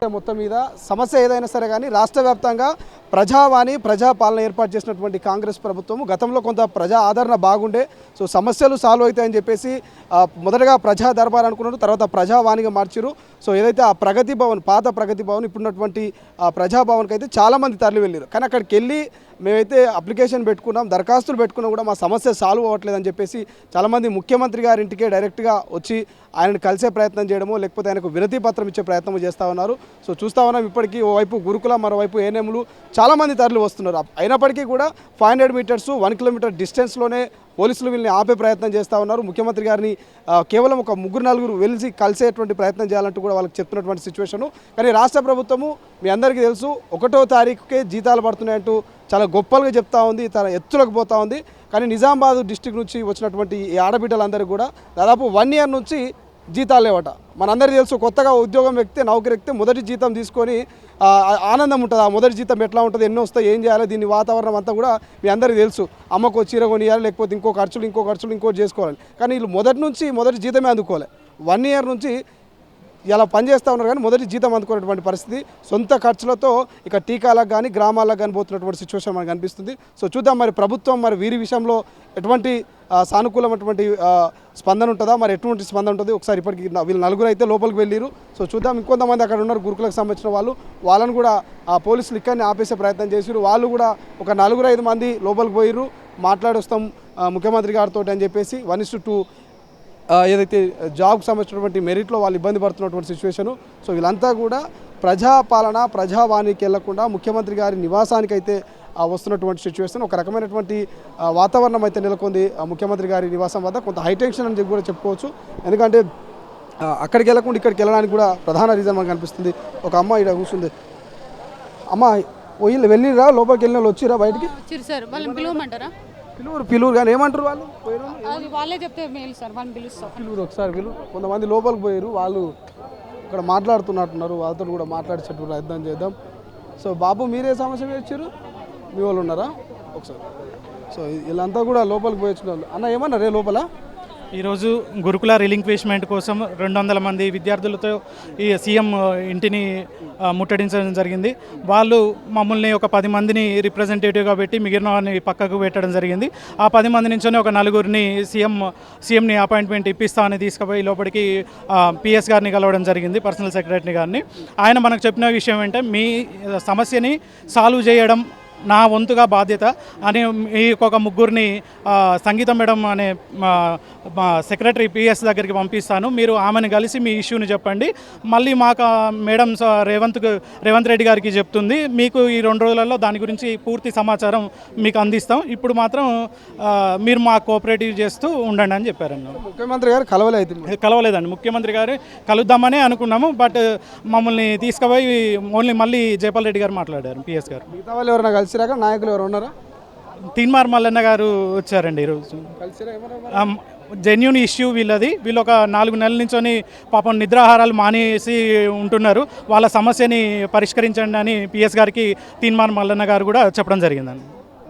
మొత్తం మీద సమస్య ఏదైనా సరే కానీ రాష్ట్ర వ్యాప్తంగా ప్రజావాణి ప్రజాపాలన ఏర్పాటు చేసినటువంటి కాంగ్రెస్ ప్రభుత్వం గతంలో కొంత ప్రజా ఆదరణ బాగుండే. సో సమస్యలు సాల్వ్ అవుతాయని చెప్పేసి మొదటగా ప్రజా దర్బార్ అనుకున్నారు, తర్వాత ప్రజావాణిగా మార్చారు. సో ఏదైతే ఆ ప్రగతి భవన్, పాత ప్రగతి భవన్, ఇప్పుడున్నటువంటి ప్రజాభవన్కి అయితే చాలామంది తరలి వెళ్ళారు. కానీ అక్కడికి వెళ్ళి మేమైతే అప్లికేషన్ పెట్టుకున్నాం, దరఖాస్తులు పెట్టుకున్నా కూడా మా సమస్య సాల్వ్ అవ్వట్లేదని చెప్పేసి చాలామంది ముఖ్యమంత్రి గారి ఇంటికే డైరెక్ట్గా వచ్చి ఆయనను కలిసే ప్రయత్నం చేయడమో లేకపోతే ఆయనకు వినతి పత్రం ఇచ్చే ప్రయత్నం చేస్తూ ఉన్నారు. సో చూస్తూ ఉన్నాం ఇప్పటికీ ఓవైపు గురుకుల, మరోవైపు ఏఎన్ఎంలు చాలామంది తరలి వస్తున్నారు. అయినప్పటికీ కూడా 500 మీటర్స్ 1 కిలోమీటర్ డిస్టెన్స్లోనే పోలీసులు వీళ్ళని ఆపే ప్రయత్నం చేస్తూ ఉన్నారు. ముఖ్యమంత్రి గారిని కేవలం ఒక 3-4 వెళ్ళి కలిసేటువంటి ప్రయత్నం చేయాలంటూ కూడా వాళ్ళకి చెప్తున్నటువంటి సిచ్యువేషను. కానీ రాష్ట్ర ప్రభుత్వము మీ అందరికీ తెలుసు 1వ తారీఖుకే జీతాలు పడుతున్నాయంటూ చాలా గొప్పలుగా చెప్తా ఉంది, తన ఎత్తులకు పోతూ ఉంది. కానీ నిజామాబాద్ డిస్టిక్ నుంచి వచ్చినటువంటి ఈ ఆడబిడ్డలందరికీ కూడా దాదాపు 1 ఇయర్ నుంచి జీతాలు లేవట. మనందరికీ తెలుసు కొత్తగా ఉద్యోగం ఎక్కితే, నౌకరు ఎక్కితే మొదటి జీతం తీసుకొని ఆనందం ఉంటుంది. ఆ మొదటి జీతం ఎట్లా ఉంటుంది, ఎన్నో వస్తాయి, ఏం చేయాలి, దీని వాతావరణం అంతా కూడా మీ అందరికీ తెలుసు. అమ్మకు చీర కొనియాలి, లేకపోతే ఇంకో ఖర్చులు ఇంకోటి చేసుకోవాలి. కానీ వీళ్ళు మొదటి జీతమే అందుకోవాలి. 1 ఇయర్ నుంచి ఇలా పనిచేస్తూ ఉన్నారు కానీ మొదటి జీతం అందుకునేటువంటి పరిస్థితి. సొంత ఖర్చులతో ఇక టీకాలకు కానీ గ్రామాలకు కానీ పోతున్నటువంటి సిచ్యువేషన్ మనకు కనిపిస్తుంది. సో చూద్దాం మరి ప్రభుత్వం మరి వీరి విషయంలో ఎటువంటి సానుకూలమైనటువంటి స్పందన ఉంటుందా, మరి ఎటువంటి స్పందన ఉంటుంది. ఒకసారి ఇప్పటికి వీళ్ళు 4 అయితే లోపలికి వెళ్ళారు. సో చూద్దాం. ఇంకొంతమంది అక్కడ ఉన్నారు గురుకులకు సంబంధించిన వాళ్ళను కూడా పోలీసులు ఇక్కడనే ఆపేసే ప్రయత్నం చేసారు. వాళ్ళు కూడా ఒక 4-5 మంది లోపలికి పోయిర్రు, మాట్లాడొస్తాం ముఖ్యమంత్రి గారితో అని చెప్పేసి 1:2 ఏదైతే జాబ్కి సంబంధించినటువంటి మెరిట్లో వాళ్ళు ఇబ్బంది పడుతున్నటువంటి సిచ్యువేషను. సో వీళ్ళంతా కూడా ప్రజాపాలన ప్రజావాణికి వెళ్లకుండా ముఖ్యమంత్రి గారి నివాసానికి అయితే వస్తున్నటువంటి సిచ్యువేషన్. ఒక రకమైనటువంటి వాతావరణం అయితే నెలకొంది ముఖ్యమంత్రి గారి నివాసం వద్ద. కొంత హైటెన్షన్ అని చెప్పి కూడా చెప్పుకోవచ్చు. ఎందుకంటే అక్కడికి వెళ్ళకుండా ఇక్కడికి వెళ్ళడానికి కూడా ప్రధాన రీజన్ మనకు కనిపిస్తుంది. ఒక అమ్మ ఇక్కడ కూర్చుంది. అమ్మ వీళ్ళు వెళ్ళిరా, లోపలికి వెళ్ళిన వాళ్ళు వచ్చిరా బయటికి? సార్ వాళ్ళని పిలవమంటారా? పిలువురు కానీ ఏమంటారు వాళ్ళు? వాళ్ళే చెప్తే మేలు సార్, వాళ్ళని పిలుస్తాం. పిలువురు ఒకసారి కొంతమంది లోపలికి పోయారు, వాళ్ళు ఇక్కడ మాట్లాడుతున్నట్టున్నారు. వాళ్ళతో కూడా మాట్లాడేటట్టు ప్రయత్నం చేద్దాం. సో బాబు మీరే సమస్య వచ్చారు, మీ వాళ్ళు ఉన్నారా ఒకసారి? సో వీళ్ళంతా కూడా లోపలికి పోయొచ్చిన వాళ్ళు. అన్న ఏమన్నారే లోపల? ఈరోజు గురుకుల రిలింక్విష్మెంట్ కోసం 200 మంది విద్యార్థులతో ఈ సీఎం ఇంటిని ముట్టడించడం జరిగింది. వాళ్ళు మమ్మల్ని ఒక 10 మందిని రిప్రజెంటేటివ్గా పెట్టి మిగిలిన వారిని పక్కకు పెట్టడం జరిగింది. ఆ 10 మంది నుంచి ఒక 4గురిని సీఎంని అపాయింట్మెంట్ ఇప్పిస్తామని తీసుకుపోయి లోపలికి పిఎస్ గారిని కలవడం జరిగింది, పర్సనల్ సెక్రటరీ గారిని. ఆయన మనకు చెప్పిన విషయం ఏంటంటే మీ సమస్యని సాల్వ్ చేయడం నా వంతుగా బాధ్యత అని ఒక 3గురిని సంగీతం మేడం అనే సెక్రటరీ పిఎస్ దగ్గరికి పంపిస్తాను, మీరు ఆమెను కలిసి మీ ఇష్యూని చెప్పండి, మళ్ళీ మాకు మేడం రేవంత్ రెడ్డి గారికి చెప్తుంది, మీకు ఈ 2 రోజులలో దాని గురించి పూర్తి సమాచారం మీకు అందిస్తాం, ఇప్పుడు మాత్రం మీరు మా కోఆపరేటివ్ చేస్తూ ఉండండి అని చెప్పారన్న. ముఖ్యమంత్రి గారు కలవలేదండి. ముఖ్యమంత్రి గారు కలుద్దామనే అనుకున్నాము, బట్ మమ్మల్ని తీసుకుపోయి మళ్ళీ జయపాల్ రెడ్డి గారు మాట్లాడారు, పిఎస్ గారు. మిగతా వాళ్ళు ఎవరైనా కలిసిరాక నాయకులు ఎవరు ఉన్నారా? తీన్మార్ మల్లన్న గారు వచ్చారండి ఈరోజు. జెన్యూన్ ఇష్యూ వీళ్ళు ఒక 4 నెలల నుంచొని పాపం నిద్రాహారాలు మానేసి ఉంటున్నారు, వాళ్ళ సమస్యని పరిష్కరించండి అని పిఎస్ గారికి తీన్మార్ మల్లన్న గారు కూడా చెప్పడం జరిగిందండి.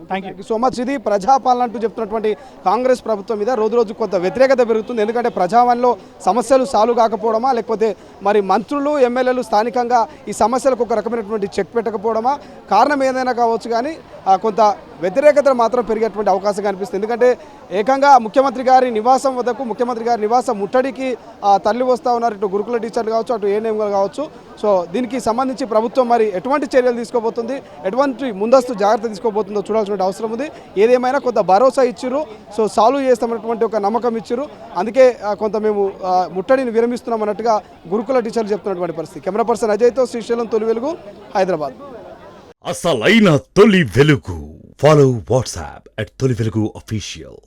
Thank you so much. ఇది ప్రజాపాలన అంటూ చెప్తున్నటువంటి కాంగ్రెస్ ప్రభుత్వం మీద రోజు కొంత వ్యతిరేకత పెరుగుతుంది. ఎందుకంటే ప్రజావాణిలో సమస్యలు సాల్వ్ కాకపోవడమా, లేకపోతే మరి మంత్రులు ఎమ్మెల్యేలు స్థానికంగా ఈ సమస్యలకు ఒక రకమైనటువంటి చెక్ పెట్టకపోవడమా, కారణం ఏదైనా కావచ్చు. కానీ కొంత వ్యతిరేకత మాత్రం పెరిగేటువంటి అవకాశం కనిపిస్తుంది. ఎందుకంటే ఏకంగా ముఖ్యమంత్రి గారి నివాసం వద్దకు, ముఖ్యమంత్రి గారి నివాసం ముట్టడికి తరలి వస్తూ ఉన్నారు ఇటు గురుకుల టీచర్లు కావచ్చు, అటు ఏఎన్ఎంలు కావచ్చు. సో దీనికి సంబంధించి ప్రభుత్వం మరి ఎటువంటి చర్యలు తీసుకోబోతుంది, ఎటువంటి ముందస్తు జాగ్రత్త తీసుకోబోతుందో చూడాల్సిన అవసరం ఉంది. ఏదేమైనా కొంత భరోసా ఇచ్చారు, సో సాల్వ్ చేస్తామన్నటువంటి ఒక నమ్మకం ఇచ్చారు. అందుకే కొంత మేము ముట్టడిని విరమిస్తున్నాం అన్నట్టుగా గురుకుల టీచర్లు చెప్తున్నటువంటి పరిస్థితి. కెమెరా పర్సన్ అజయ్తో శ్రీశైలం, తొలి వెలుగు, హైదరాబాద్. అసలైన తొలి వెలుగు. ఫాలో వాట్సాప్ @తొలి వెలుగు official.